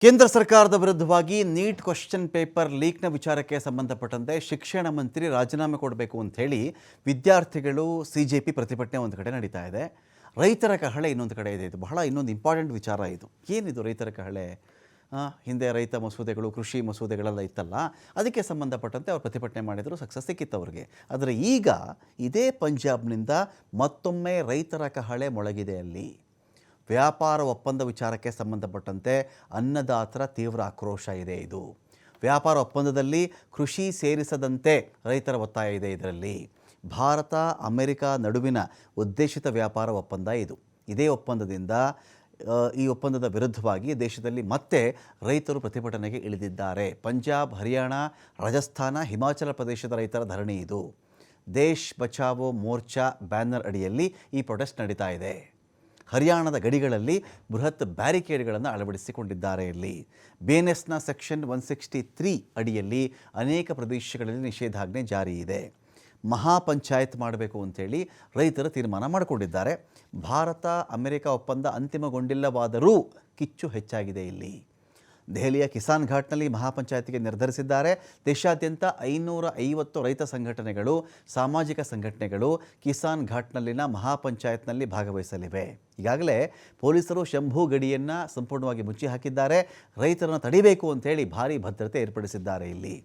ಕೇಂದ್ರ ಸರ್ಕಾರದ ವಿರುದ್ಧವಾಗಿ ನೀಟ್ ಕ್ವೆಶ್ಚನ್ ಪೇಪರ್ ಲೀಕ್ನ ವಿಚಾರಕ್ಕೆ ಸಂಬಂಧಪಟ್ಟಂತೆ ಶಿಕ್ಷಣ ಮಂತ್ರಿ ರಾಜೀನಾಮೆ ಕೊಡಬೇಕು ಅಂತ ಹೇಳಿ ವಿದ್ಯಾರ್ಥಿಗಳು ಸಿಜೆಪಿ ಪ್ರತಿಭಟನೆ ಒಂದು ಕಡೆ ನಡೀತಾ ಇದೆ. ರೈತರ ಕಹಳೆ ಇನ್ನೊಂದು ಕಡೆ ಇದೆ. ಇದು ಬಹಳ ಇನ್ನೊಂದು ಇಂಪಾರ್ಟೆಂಟ್ ವಿಚಾರ. ಇದು ಏನಿದು ರೈತರ ಕಹಳೆ? ಹಿಂದೆ ರೈತ ಮಸೂದೆಗಳು, ಕೃಷಿ ಮಸೂದೆಗಳೆಲ್ಲ ಇತ್ತಲ್ಲ, ಅದಕ್ಕೆ ಸಂಬಂಧಪಟ್ಟಂತೆ ಅವರು ಪ್ರತಿಭಟನೆ ಮಾಡಿದರು, ಸಕ್ಸಸ್ ಸಿಕ್ಕಿತ್ತು ಅವರಿಗೆ. ಆದರೆ ಈಗ ಇದೇ ಪಂಜಾಬ್ನಿಂದ ಮತ್ತೊಮ್ಮೆ ರೈತರ ಕಹಳೆ ಮೊಳಗಿದೆ. ಅಲ್ಲಿ ವ್ಯಾಪಾರ ಒಪ್ಪಂದ ವಿಚಾರಕ್ಕೆ ಸಂಬಂಧಪಟ್ಟಂತೆ ಅನ್ನದಾತರ ತೀವ್ರ ಆಕ್ರೋಶ ಇದೆ. ಇದು ವ್ಯಾಪಾರ ಒಪ್ಪಂದದಲ್ಲಿ ಕೃಷಿ ಸೇರಿಸದಂತೆ ರೈತರ ಒತ್ತಾಯ ಇದೆ. ಇದರಲ್ಲಿ ಭಾರತ ಅಮೆರಿಕ ನಡುವಿನ ಉದ್ದೇಶಿತ ವ್ಯಾಪಾರ ಒಪ್ಪಂದ ಇದು. ಇದೇ ಒಪ್ಪಂದದಿಂದ ಈ ಒಪ್ಪಂದದ ವಿರುದ್ಧವಾಗಿ ದೇಶದಲ್ಲಿ ಮತ್ತೆ ರೈತರು ಪ್ರತಿಭಟನೆಗೆ ಇಳಿದಿದ್ದಾರೆ. ಪಂಜಾಬ್, ಹರಿಯಾಣ, ರಾಜಸ್ಥಾನ, ಹಿಮಾಚಲ ಪ್ರದೇಶದ ರೈತರ ಧರಣಿ ಇದು. ದೇಶ್ ಬಚಾವೋ ಮೋರ್ಚಾ ಬ್ಯಾನರ್ ಅಡಿಯಲ್ಲಿ ಈ ಪ್ರೊಟೆಸ್ಟ್ ನಡೀತಾ ಇದೆ. ಹರಿಯಾಣದ ಗಡಿಗಳಲ್ಲಿ ಬೃಹತ್ ಬ್ಯಾರಿಕೇಡ್ಗಳನ್ನು ಅಳವಡಿಸಿಕೊಂಡಿದ್ದಾರೆ. ಇಲ್ಲಿ BNSನ ಸೆಕ್ಷನ್ 163 ಅಡಿಯಲ್ಲಿ ಅನೇಕ ಪ್ರದೇಶಗಳಲ್ಲಿ ನಿಷೇಧಾಜ್ಞೆ ಜಾರಿ ಇದೆ. ಮಹಾಪಂಚಾಯತ್ ಮಾಡಬೇಕು ಅಂಥೇಳಿ ರೈತರು ತೀರ್ಮಾನ ಮಾಡಿಕೊಂಡಿದ್ದಾರೆ. ಭಾರತ ಅಮೆರಿಕ ಒಪ್ಪಂದ ಅಂತಿಮಗೊಂಡಿಲ್ಲವಾದರೂ ಕಿಚ್ಚು ಹೆಚ್ಚಾಗಿದೆ. ಇಲ್ಲಿ ದೆಹಲಿಯ ಕಿಸಾನ್ ಘಾಟ್ನಲ್ಲಿ ಮಹಾಪಂಚಾಯತಿಗೆ ನಿರ್ಧರಿಸಿದ್ದಾರೆ. ದೇಶಾದ್ಯಂತ 550 ರೈತ ಸಂಘಟನೆಗಳು, ಸಾಮಾಜಿಕ ಸಂಘಟನೆಗಳು ಕಿಸಾನ್ ಘಾಟ್ನಲ್ಲಿನ ಮಹಾಪಂಚಾಯತ್ನಲ್ಲಿ ಭಾಗವಹಿಸಲಿವೆ. ಈಗಾಗಲೇ ಪೊಲೀಸರು ಶಂಭು ಗಡಿಯನ್ನು ಸಂಪೂರ್ಣವಾಗಿ ಮುಚ್ಚಿ ಹಾಕಿದ್ದಾರೆ. ರೈತರನ್ನು ತಡಿಬೇಕು ಅಂಥೇಳಿ ಭಾರೀ ಭದ್ರತೆ ಏರ್ಪಡಿಸಿದ್ದಾರೆ. ಇಲ್ಲಿ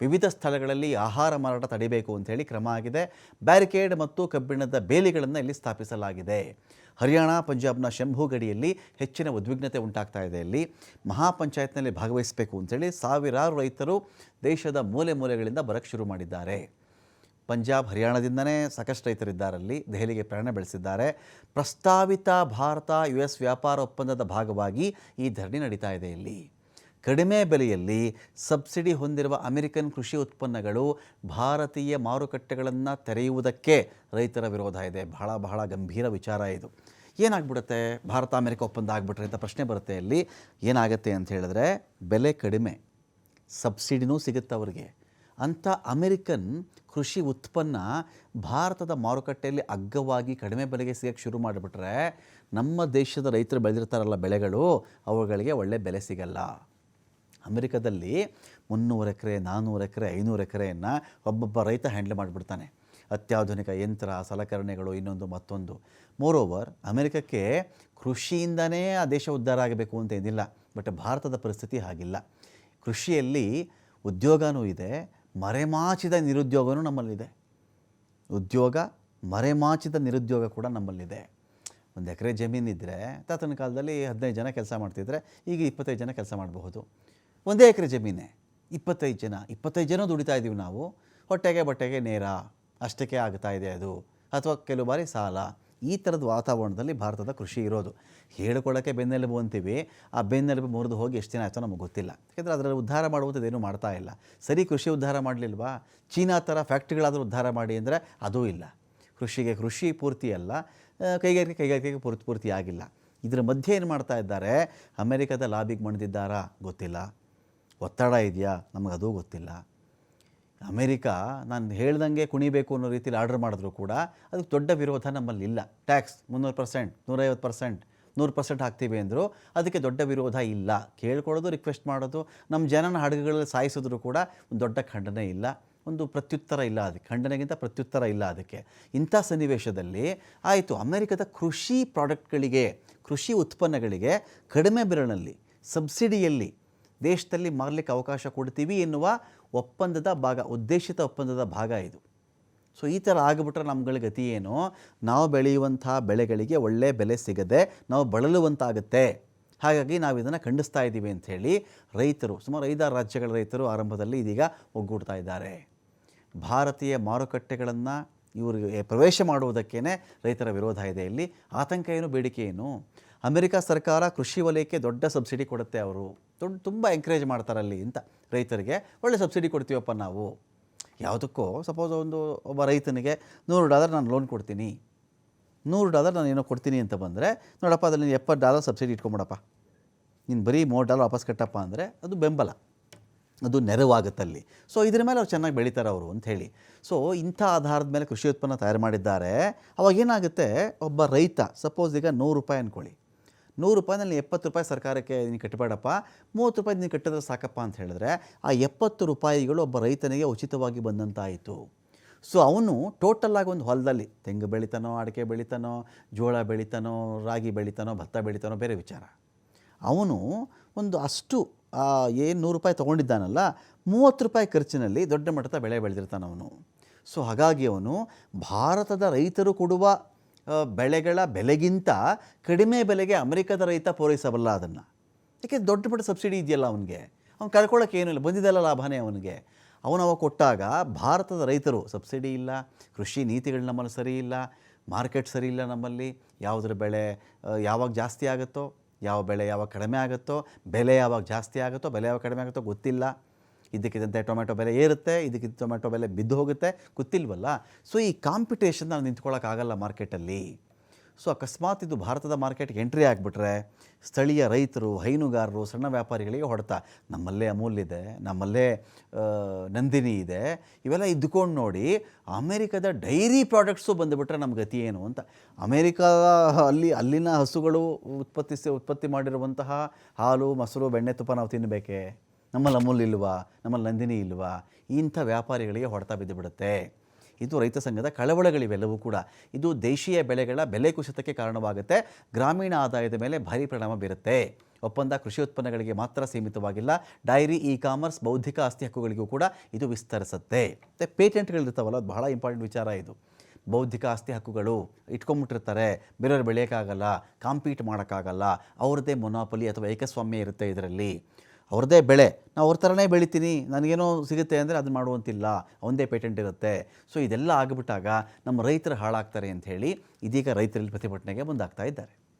ವಿವಿಧ ಸ್ಥಳಗಳಲ್ಲಿ ಆಹಾರ ಮಾರಾಟ ತಡಿಬೇಕು ಅಂಥೇಳಿ ಕ್ರಮ ಆಗಿದೆ. ಬ್ಯಾರಿಕೇಡ್ ಮತ್ತು ಕಬ್ಬಿಣದ ಬೇಲಿಗಳನ್ನು ಇಲ್ಲಿ ಸ್ಥಾಪಿಸಲಾಗಿದೆ. ಹರಿಯಾಣ, ಪಂಜಾಬ್ನ ಶಂಭು ಗಡಿಯಲ್ಲಿ ಹೆಚ್ಚಿನ ಉದ್ವಿಗ್ನತೆ ಉಂಟಾಗ್ತಾ ಇದೆ. ಇಲ್ಲಿ ಮಹಾಪಂಚಾಯತ್ನಲ್ಲಿ ಭಾಗವಹಿಸಬೇಕು ಅಂಥೇಳಿ ಸಾವಿರಾರು ರೈತರು ದೇಶದ ಮೂಲೆ ಮೂಲೆಗಳಿಂದ ಬರಕ್ಕೆ ಶುರು ಮಾಡಿದ್ದಾರೆ. ಪಂಜಾಬ್, ಹರಿಯಾಣದಿಂದನೇ ಸಾಕಷ್ಟು ರೈತರಿದ್ದಾರಲ್ಲಿ. ದೆಹಲಿಗೆ ಪ್ರಯಾಣ ಬೆಳೆಸಿದ್ದಾರೆ. ಪ್ರಸ್ತಾವಿತ ಭಾರತ US ವ್ಯಾಪಾರ ಒಪ್ಪಂದದ ಭಾಗವಾಗಿ ಈ ಧರಣಿ ನಡೀತಾ ಇದೆ. ಇಲ್ಲಿ ಕಡಿಮೆ ಬೆಲೆಯಲ್ಲಿ ಸಬ್ಸಿಡಿ ಹೊಂದಿರುವ ಅಮೆರಿಕನ್ ಕೃಷಿ ಉತ್ಪನ್ನಗಳು ಭಾರತೀಯ ಮಾರುಕಟ್ಟೆಗಳನ್ನು ತೆರೆಯುವುದಕ್ಕೆ ರೈತರ ವಿರೋಧ ಇದೆ. ಬಹಳ ಗಂಭೀರ ವಿಚಾರ ಇದು. ಏನಾಗ್ಬಿಡುತ್ತೆ ಭಾರತ ಅಮೆರಿಕ ಒಪ್ಪಂದ ಆಗಿಬಿಟ್ರೆ ಅಂತ ಪ್ರಶ್ನೆ ಬರುತ್ತೆ. ಇಲ್ಲಿ ಏನಾಗುತ್ತೆ ಅಂತ ಹೇಳಿದ್ರೆ, ಬೆಲೆ ಕಡಿಮೆ, ಸಬ್ಸಿಡಿನೂ ಸಿಗುತ್ತೆ ಅವರಿಗೆ. ಅಂಥ ಅಮೆರಿಕನ್ ಕೃಷಿ ಉತ್ಪನ್ನ ಭಾರತದ ಮಾರುಕಟ್ಟೆಯಲ್ಲಿ ಅಗ್ಗವಾಗಿ ಕಡಿಮೆ ಬೆಲೆಗೆ ಸಿಗೋಕ್ಕೆ ಶುರು ಮಾಡಿಬಿಟ್ರೆ ನಮ್ಮ ದೇಶದ ರೈತರು ಬೆಳೆದಿರ್ತಾರಲ್ಲ ಬೆಳೆಗಳು, ಅವುಗಳಿಗೆ ಒಳ್ಳೆ ಬೆಲೆ ಸಿಗಲ್ಲ. ಅಮೆರಿಕದಲ್ಲಿ 300 ಎಕರೆ, 400 ಎಕರೆ, 500 ಎಕರೆಯನ್ನು ಒಬ್ಬೊಬ್ಬ ರೈತ ಹ್ಯಾಂಡಲ್ ಮಾಡಿಬಿಡ್ತಾನೆ. ಅತ್ಯಾಧುನಿಕ ಯಂತ್ರ, ಸಲಕರಣೆಗಳು, ಇನ್ನೊಂದು ಮತ್ತೊಂದು. ಮೋರೋವರ್, ಅಮೆರಿಕಕ್ಕೆ ಕೃಷಿಯಿಂದನೇ ಆ ದೇಶ ಉದ್ಧಾರ ಆಗಬೇಕು ಅಂತ ಏನಿಲ್ಲ. ಬಟ್ ಭಾರತದ ಪರಿಸ್ಥಿತಿ ಹಾಗಿಲ್ಲ. ಕೃಷಿಯಲ್ಲಿ ಉದ್ಯೋಗವೂ ಇದೆ, ಮರೆಮಾಚಿದ ನಿರುದ್ಯೋಗವೂ ನಮ್ಮಲ್ಲಿದೆ. ಉದ್ಯೋಗ, ಮರೆಮಾಚಿದ ನಿರುದ್ಯೋಗ ಕೂಡ ನಮ್ಮಲ್ಲಿದೆ. 1 ಎಕರೆ ಜಮೀನಿದ್ದರೆ ತಾತನ ಕಾಲದಲ್ಲಿ 15 ಜನ ಕೆಲಸ ಮಾಡ್ತಿದ್ರೆ ಈಗ 25 ಜನ ಕೆಲಸ ಮಾಡಬಹುದು. 1 ಎಕರೆ ಜಮೀನೇ 25 ಜನ ದುಡಿತಾ ಇದ್ದೀವಿ ನಾವು. ಹೊಟ್ಟೆಗೆ ಬಟ್ಟೆಗೆ ನೇರ ಅಷ್ಟಕ್ಕೆ ಆಗ್ತಾ ಇದೆ ಅದು, ಅಥವಾ ಕೆಲವು ಬಾರಿ ಸಾಲ. ಈ ಥರದ ವಾತಾವರಣದಲ್ಲಿ ಭಾರತದ ಕೃಷಿ ಇರೋದು. ಹೇಳ್ಕೊಳ್ಳೋಕ್ಕೆ ಬೆನ್ನೆಲುಬು ಅಂತೀವಿ. ಆ ಬೆನ್ನೆಲುಬು ಮುರಿದು ಹೋಗಿ ಎಷ್ಟು ದಿನ ಆಯಿತೋ ನಮಗೆ ಗೊತ್ತಿಲ್ಲ. ಯಾಕೆಂದರೆ ಅದರಲ್ಲಿ ಉದ್ಧಾರ ಮಾಡುವಂಥದ್ದೇನು ಮಾಡ್ತಾ ಇಲ್ಲ. ಸರಿ, ಕೃಷಿ ಉದ್ಧಾರ ಮಾಡಲಿಲ್ವಾ? ಚೀನಾ ಥರ ಫ್ಯಾಕ್ಟ್ರಿಗಳಾದರೂ ಉದ್ಧಾರ ಮಾಡಿ ಅಂದರೆ ಅದೂ ಇಲ್ಲ. ಕೃಷಿ ಪೂರ್ತಿ ಅಲ್ಲ, ಕೈಗಾರಿಕೆಗೆ ಪೂರ್ತಿ ಆಗಿಲ್ಲ. ಇದರ ಮಧ್ಯೆ ಏನು ಮಾಡ್ತಾ ಇದ್ದಾರೆ? ಅಮೆರಿಕದ ಲಾಬಿಗೆ ಮಣಿದಿದ್ದಾರಾ ಗೊತ್ತಿಲ್ಲ, ಒತ್ತಡ ಇದೆಯಾ ನಮಗದೂ ಗೊತ್ತಿಲ್ಲ. ಅಮೆರಿಕ ನಾನು ಹೇಳ್ದಂಗೆ ಕುಣಿಬೇಕು ಅನ್ನೋ ರೀತಿಯಲ್ಲಿ ಆರ್ಡರ್ ಮಾಡಿದ್ರು ಕೂಡ ಅದಕ್ಕೆ ದೊಡ್ಡ ವಿರೋಧ ನಮ್ಮಲ್ಲಿ ಇಲ್ಲ. ಟ್ಯಾಕ್ಸ್ 300%, 150%, 100% ಹಾಕ್ತೀವಿ ಅಂದರು, ಅದಕ್ಕೆ ದೊಡ್ಡ ವಿರೋಧ ಇಲ್ಲ. ಕೇಳ್ಕೊಳ್ಳೋದು, ರಿಕ್ವೆಸ್ಟ್ ಮಾಡೋದು, ನಮ್ಮ ಜನನ ಹಡಗುಗಳಲ್ಲಿ ಸಾಯಿಸಿದ್ರು ಕೂಡ ಒಂದು ದೊಡ್ಡ ಖಂಡನೆ ಇಲ್ಲ, ಒಂದು ಪ್ರತ್ಯುತ್ತರ ಇಲ್ಲ. ಅದಕ್ಕೆ ಖಂಡನೆಗಿಂತ ಪ್ರತ್ಯುತ್ತರ ಇಲ್ಲ. ಅದಕ್ಕೆ ಇಂಥ ಸನ್ನಿವೇಶದಲ್ಲಿ ಆಯಿತು, ಅಮೆರಿಕದ ಕೃಷಿ ಪ್ರಾಡಕ್ಟ್ಗಳಿಗೆ, ಕೃಷಿ ಉತ್ಪನ್ನಗಳಿಗೆ ಕಡಿಮೆ ಬೆಲೆಯಲ್ಲಿ ಸಬ್ಸಿಡಿಯಲ್ಲಿ ದೇಶದಲ್ಲಿ ಮಾರಲಿಕ್ಕೆ ಅವಕಾಶ ಕೊಡ್ತೀವಿ ಎನ್ನುವ ಒಪ್ಪಂದದ ಭಾಗ, ಉದ್ದೇಶಿತ ಒಪ್ಪಂದದ ಭಾಗ ಇದು. ಸೊ ಈ ಥರ ಆಗಿಬಿಟ್ರೆ ನಮ್ಗಳ ಗತಿ ಏನು? ನಾವು ಬೆಳೆಯುವಂಥ ಬೆಳೆಗಳಿಗೆ ಒಳ್ಳೆ ಬೆಲೆ ಸಿಗದೆ ನಾವು ಬಳಲುವಂತಾಗುತ್ತೆ. ಹಾಗಾಗಿ ನಾವು ಇದನ್ನು ಖಂಡಿಸ್ತಾ ಇದ್ದೀವಿ ಅಂಥೇಳಿ ರೈತರು, ಸುಮಾರು 5-6 ರಾಜ್ಯಗಳ ರೈತರು ಆರಂಭದಲ್ಲಿ ಇದೀಗ ಒಗ್ಗೂಡ್ತಾ ಇದ್ದಾರೆ. ಭಾರತೀಯ ಮಾರುಕಟ್ಟೆಗಳನ್ನು ಇವರಿಗೆ ಪ್ರವೇಶ ಮಾಡುವುದಕ್ಕೇ ರೈತರ ವಿರೋಧ ಇದೆ. ಇಲ್ಲಿ ಆತಂಕ ಏನು, ಬೇಡಿಕೆ ಏನು? ಅಮೆರಿಕ ಸರ್ಕಾರ ಕೃಷಿ ವಲಯಕ್ಕೆ ದೊಡ್ಡ ಸಬ್ಸಿಡಿ ಕೊಡುತ್ತೆ. ಅವರು ತುಂಬ ಎಂಕರೇಜ್ ಮಾಡ್ತಾರಲ್ಲಿ ಅಂತ ರೈತರಿಗೆ. ಒಳ್ಳೆ ಸಬ್ಸಿಡಿ ಕೊಡ್ತೀವಪ್ಪ ನಾವು. ಯಾವುದಕ್ಕೋ ಸಪೋಸ್ ಒಬ್ಬ ರೈತನಿಗೆ $100 ನಾನು ಲೋನ್ ಕೊಡ್ತೀನಿ, $100 ನಾನು ಏನೋ ಕೊಡ್ತೀನಿ ಅಂತ ಬಂದರೆ, ನೋಡಪ್ಪ ಅದರಲ್ಲಿ $70 ಸಬ್ಸಿಡಿ ಇಟ್ಕೊಂಬಿಡಪ್ಪ, ನೀನು ಬರೀ $3 ವಾಪಸ್ ಕಟ್ಟಪ್ಪ ಅಂದರೆ ಅದು ಬೆಂಬಲ, ಅದು ನೆರವಾಗುತ್ತಲ್ಲಿ. ಸೊ ಇದ್ರ ಮೇಲೆ ಅವ್ರು ಚೆನ್ನಾಗಿ ಬೆಳೀತಾರೆ ಅವರು ಅಂಥೇಳಿ. ಸೊ ಇಂಥ ಆಧಾರದ ಮೇಲೆ ಕೃಷಿ ಉತ್ಪನ್ನ ತಯಾರು ಮಾಡಿದ್ದಾರೆ. ಅವಾಗ ಏನಾಗುತ್ತೆ, ಒಬ್ಬ ರೈತ ಸಪೋಸ್ ಈಗ ₹100 ಅಂದ್ಕೊಳ್ಳಿ, ₹100ನಲ್ಲಿ ₹70 ಸರ್ಕಾರಕ್ಕೆ ನೀನು ಕಟ್ಟಬೇಡಪ್ಪ, ₹30 ನೀನು ಕಟ್ಟಿದ್ರೆ ಸಾಕಪ್ಪ ಅಂತ ಹೇಳಿದ್ರೆ ಆ ₹70 ಒಬ್ಬ ರೈತನಿಗೆ ಉಚಿತವಾಗಿ ಬಂದಂತಾಯಿತು. ಸೊ ಅವನು ಟೋಟಲಾಗಿ ಒಂದು ಹೊಲದಲ್ಲಿ ತೆಂಗು ಬೆಳಿತಾನೋ, ಅಡಿಕೆ ಬೆಳಿತಾನೋ, ಜೋಳ ಬೆಳಿತಾನೋ, ರಾಗಿ ಬೆಳಿತಾನೋ, ಭತ್ತ ಬೆಳಿತಾನೋ ಬೇರೆ ವಿಚಾರ. ಅವನು ಒಂದು ಅಷ್ಟು ಏನು ₹100 ತೊಗೊಂಡಿದ್ದಾನಲ್ಲ, ₹30 ಖರ್ಚಿನಲ್ಲಿ ದೊಡ್ಡ ಮಟ್ಟದ ಬೆಳೆ ಬೆಳೆದಿರ್ತಾನೆ ಅವನು. ಸೊ ಹಾಗಾಗಿ ಅವನು ಭಾರತದ ರೈತರು ಕೊಡುವ ಬೆಳೆಗಳ ಬೆಲೆಗಿಂತ ಕಡಿಮೆ ಬೆಲೆಗೆ ಅಮೆರಿಕದ ರೈತ ಪೂರೈಸಬಲ್ಲ ಅದನ್ನು. ಯಾಕೆಂದರೆ ದೊಡ್ಡ ಮಟ್ಟ ಸಬ್ಸಿಡಿ ಇದೆಯಲ್ಲ ಅವನಿಗೆ, ಅವ್ನು ಕಳ್ಕೊಳ್ಳೋಕೆ ಏನೂ ಇಲ್ಲ, ಬಂದಿದ್ದೆಲ್ಲ ಲಾಭನೇ ಅವನಿಗೆ. ಅವನು ಕೊಟ್ಟಾಗ ಭಾರತದ ರೈತರು ಸಬ್ಸಿಡಿ ಇಲ್ಲ, ಕೃಷಿ ನೀತಿಗಳು ನಮ್ಮಲ್ಲಿ ಸರಿ ಇಲ್ಲ, ಮಾರ್ಕೆಟ್ ಸರಿ ಇಲ್ಲ ನಮ್ಮಲ್ಲಿ, ಯಾವುದ್ರ ಬೆಳೆ ಯಾವಾಗ ಜಾಸ್ತಿ ಆಗುತ್ತೋ, ಯಾವ ಬೆಳೆ ಯಾವಾಗ ಕಡಿಮೆ ಆಗುತ್ತೋ, ಬೆಲೆ ಯಾವಾಗ ಜಾಸ್ತಿ ಆಗುತ್ತೋ, ಬೆಲೆ ಯಾವಾಗ ಕಡಿಮೆ ಆಗುತ್ತೋ ಗೊತ್ತಿಲ್ಲ. ಇದಕ್ಕಿದ್ದಂತೆ ಟೊಮೆಟೊ ಬೆಲೆ ಏರುತ್ತೆ, ಇದಕ್ಕಿದ್ದ ಟೊಮೆಟೊ ಬೆಲೆ ಬಿದ್ದು ಹೋಗುತ್ತೆ, ಗೊತ್ತಿಲ್ವಲ್ಲ. ಸೊ ಈ ಕಾಂಪಿಟೇಷನ್ ನಾವು ನಿಂತ್ಕೊಳ್ಳೋಕ್ಕಾಗಲ್ಲ ಮಾರ್ಕೆಟಲ್ಲಿ. ಸೊ ಅಕಸ್ಮಾತ್ ಇದು ಭಾರತದ ಮಾರ್ಕೆಟ್ಗೆ ಎಂಟ್ರಿ ಆಗಿಬಿಟ್ರೆ ಸ್ಥಳೀಯ ರೈತರು, ಹೈನುಗಾರರು, ಸಣ್ಣ ವ್ಯಾಪಾರಿಗಳಿಗೆ ಹೊಡೆತ. ನಮ್ಮಲ್ಲೇ ಅಮೂಲ್ ಇದೆ, ನಮ್ಮಲ್ಲೇ ನಂದಿನಿ ಇದೆ, ಇವೆಲ್ಲ ಇದ್ದುಕೊಂಡು ನೋಡಿ ಅಮೇರಿಕದ ಡೈರಿ ಪ್ರಾಡಕ್ಟ್ಸು ಬಂದುಬಿಟ್ರೆ ನಮ್ಮ ಗತಿ ಏನು ಅಂತ. ಅಮೇರಿಕಾ ಅಲ್ಲಿನ ಹಸುಗಳು ಉತ್ಪತ್ತಿ ಮಾಡಿರುವಂತಹ ಹಾಲು, ಮೊಸರು, ಬೆಣ್ಣೆ, ತುಪ್ಪ ನಾವು ತಿನ್ನಬೇಕೇ? ನಮ್ಮಲ್ಲಿ ಅಮೂಲ್ ಇಲ್ವಾ? ನಮ್ಮಲ್ಲಿ ನಂದಿನಿ ಇಲ್ವಾ? ಇಂಥ ವ್ಯಾಪಾರಿಗಳಿಗೆ ಹೊಡೆತ ಬಿದ್ದುಬಿಡುತ್ತೆ. ಇದು ರೈತ ಸಂಘದ ಕಳವಳಗಳಿವೆಲ್ಲವೂ ಕೂಡ. ಇದು ದೇಶೀಯ ಬೆಳೆಗಳ ಬೆಲೆ ಕುಸಿತಕ್ಕೆ ಕಾರಣವಾಗುತ್ತೆ, ಗ್ರಾಮೀಣ ಆದಾಯದ ಮೇಲೆ ಭಾರಿ ಪರಿಣಾಮ ಬೀರುತ್ತೆ. ಒಪ್ಪಂದ ಕೃಷಿ ಉತ್ಪನ್ನಗಳಿಗೆ ಮಾತ್ರ ಸೀಮಿತವಾಗಿಲ್ಲ, ಡೈರಿ, ಇ ಕಾಮರ್ಸ್, ಬೌದ್ಧಿಕ ಆಸ್ತಿ ಹಕ್ಕುಗಳಿಗೂ ಕೂಡ ಇದು ವಿಸ್ತರಿಸುತ್ತೆ. ಮತ್ತು ಪೇಟೆಂಟ್ಗಳಿರ್ತಾವಲ್ಲ, ಅದು ಬಹಳ ಇಂಪಾರ್ಟೆಂಟ್ ವಿಚಾರ ಇದು. ಬೌದ್ಧಿಕ ಆಸ್ತಿ ಹಕ್ಕುಗಳು ಇಟ್ಕೊಂಡ್ಬಿಟ್ಟಿರ್ತಾರೆ, ಬೇರೆಯವ್ರು ಬೆಳೆಯೋಕ್ಕಾಗಲ್ಲ, ಕಾಂಪೀಟ್ ಮಾಡೋಕ್ಕಾಗಲ್ಲ, ಅವ್ರದ್ದೇ ಮೊನಾಪಲಿ ಅಥವಾ ಏಕಸ್ವಾಮ್ಯ ಇರುತ್ತೆ ಇದರಲ್ಲಿ. ಅವ್ರದ್ದೇ ಬೆಳೆ, ನಾವು ಅವ್ರ ಥರನೇ ಬೆಳಿತೀನಿ, ನನಗೇನೋ ಸಿಗುತ್ತೆ ಅಂದರೆ ಅದನ್ನು ಮಾಡುವಂತಿಲ್ಲ, ಅವನದೇ ಪೇಟೆಂಟ್ ಇರುತ್ತೆ. ಸೊ ಇದೆಲ್ಲ ಆಗಿಬಿಟ್ಟಾಗ ನಮ್ಮ ರೈತರು ಹಾಳಾಗ್ತಾರೆ ಅಂಥೇಳಿ ಇದೀಗ ರೈತರಲ್ಲಿ ಪ್ರತಿಭಟನೆಗೆ ಮುಂದಾಗ್ತಾ ಇದ್ದಾರೆ.